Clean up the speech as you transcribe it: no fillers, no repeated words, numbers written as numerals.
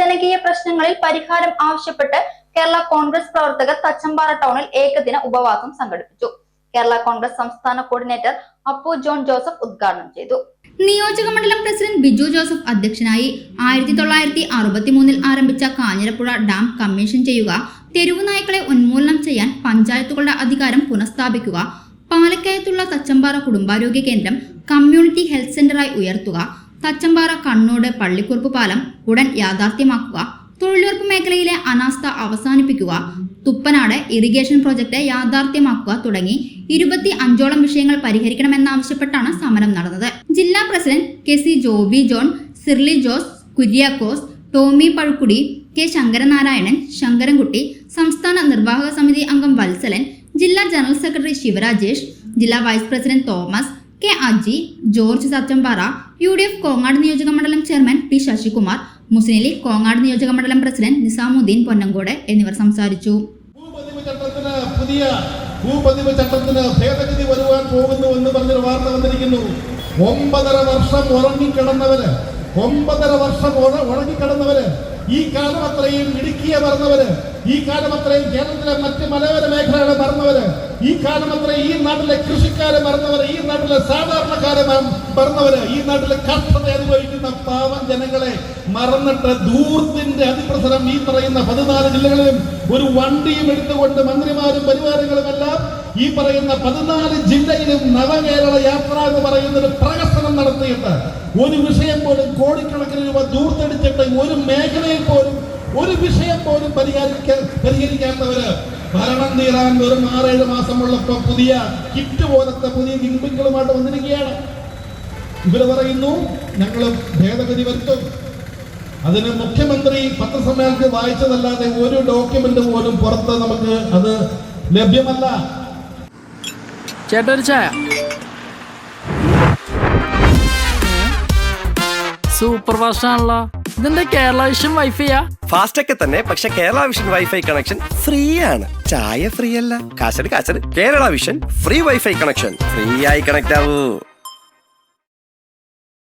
ജനകീയ പ്രശ്നങ്ങളിൽ പരിഹാരം ആവശ്യപ്പെട്ട് കേരള കോൺഗ്രസ് പ്രവർത്തകർ തച്ചമ്പാറ ടൗണിൽ ഏകദിന ഉപവാസം സംഘടിപ്പിച്ചു. കേരള കോൺഗ്രസ് സംസ്ഥാന കോർഡിനേറ്റർ അപ്പു ജോൺ ജോസഫ് ഉദ്ഘാടനം ചെയ്തു. നിയോജക മണ്ഡലം പ്രസിഡന്റ് ബിജു ജോസഫ് അധ്യക്ഷനായി. 1963 ആരംഭിച്ച കാഞ്ഞിരപ്പുഴ ഡാം കമ്മീഷൻ ചെയ്യുക, തെരുവു നായ്ക്കളെ ഉന്മൂലനം ചെയ്യാൻ പഞ്ചായത്തുകളുടെ അധികാരം പുനഃസ്ഥാപിക്കുക, പാലക്കയത്തുള്ള തച്ചമ്പാറ കുടുംബാരോഗ്യ കേന്ദ്രം കമ്മ്യൂണിറ്റി ഹെൽത്ത് സെന്ററായി ഉയർത്തുക, തച്ചമ്പാറ കണ്ണോട് പള്ളിക്കുറുപ്പ് പാലം ഉടൻ യാഥാർത്ഥ്യമാക്കുക, തൊഴിലുറപ്പ് മേഖലയിലെ അനാസ്ഥ അവസാനിപ്പിക്കുക, തുപ്പനാട് ഇറിഗേഷൻ പ്രോജക്ട് യാഥാർത്ഥ്യമാക്കുക തുടങ്ങി 25ഓളം വിഷയങ്ങൾ പരിഹരിക്കണമെന്നാവശ്യപ്പെട്ടാണ് സമരം നടന്നത്. ജില്ലാ president K C. Joby John, Sirly Jose, Kuriakose, Tomy Pazhukkudy, K. Sankaranarayanan, Sankarankutty, സംസ്ഥാന നിർവാഹക സമിതി അംഗം വത്സലൻ, ജില്ലാ ജനറൽ സെക്രട്ടറി ശിവരാജേഷ്, ജില്ലാ vice president Thomas, K. Aji, George Thachampara, UDF Kongad നിയോജക മണ്ഡലം ചെയർമാൻ പി. ശശികുമാർ, മുസ്ലിം ലീഗ് കോങ്ങാട് നിയോജക മണ്ഡലം പ്രസിഡന്റ് നിസാമുദ്ദീൻ പൊന്നങ്കോട് എന്നിവർ സംസാരിച്ചു. പുതിയ ഭൂപതിവ് ചട്ടത്തിന് ഭേദഗതി വരുവാൻ പോകുന്നുവെന്ന് പറഞ്ഞൊരു വാർത്ത വന്നിരിക്കുന്നു. 9.5 വർഷം ഉറങ്ങിക്കിടന്നവര്, 9.5 വർഷം ഉറങ്ങിക്കിടന്നവര്, ഈ കാലം അത്രയും ഇടുക്കിയെ മറന്നവര്, ഈ കാലം അത്രയും കേരളത്തിലെ മറ്റ് മലയോര മേഖലകളെ മറന്നവര്, ഈ കാലം അത്രയും ഈ നാട്ടിലെ കൃഷിക്കാരെ മറന്നവര്, ഈ നാട്ടിലെ സാധാരണക്കാരെ മറന്നവര്, ഈ നാട്ടിലെ കഷ്ടത അനുഭവിക്കുന്ന പാവം ജനങ്ങളെ മറന്നിട്ട് ധൂർത്തിന്റെ അതിപ്രസരം ഈ പറയുന്ന 14 ജില്ലകളിലും ഒരു വണ്ടിയും എടുത്തുകൊണ്ട് മന്ത്രിമാരും പരിവാരങ്ങളും എല്ലാം ഈ പറയുന്ന 14 ജില്ലയിലും നവകേരള യാത്ര എന്ന് പറയുന്നൊരു പ്രകസനം നടത്തിയിട്ട് ഒരു വിഷയം പോലും കോടിക്കണക്കിന് രൂപ ദൂർത്തടിച്ചിട്ട് ഒരു മേഖലയിൽ പോലും ഒരു വിഷയം പോലും പരിഹരിക്കാത്തവര് ഭരണം തീരാൻ വെറും 6-7 മാസമുള്ളപ്പോ പുതിയ കിറ്റ് പോലത്തെ പുതിയ ഗിംബിങ്ങളുമായിട്ട് വന്നിരിക്കുകയാണ്. ഇവര് പറയുന്നു ഞങ്ങൾ ഭേദഗതി വരുത്തും. അതിന് മുഖ്യമന്ത്രി പത്രസമ്മേളനത്തിൽ വായിച്ചതല്ലാതെ ഒരു ഡോക്യുമെന്റ് പോലും പുറത്ത് നമുക്ക് അത് ലഭ്യമല്ല. ചേട്ടൊരു ചായ. സൂപ്പർ ഫാസ്റ്റ് ആണല്ലോ. ഇതെന്താ കേരള വിഷൻ വൈഫൈയാ? ഫാസ്റ്റ് ഒക്കെ തന്നെ, പക്ഷെ Kerala vision wifi connection free ആണ്. ചായ ഫ്രീ അല്ല, കാശട്. Kerala vision free wifi connection. Free ആയി കണക്ട് ആവൂ.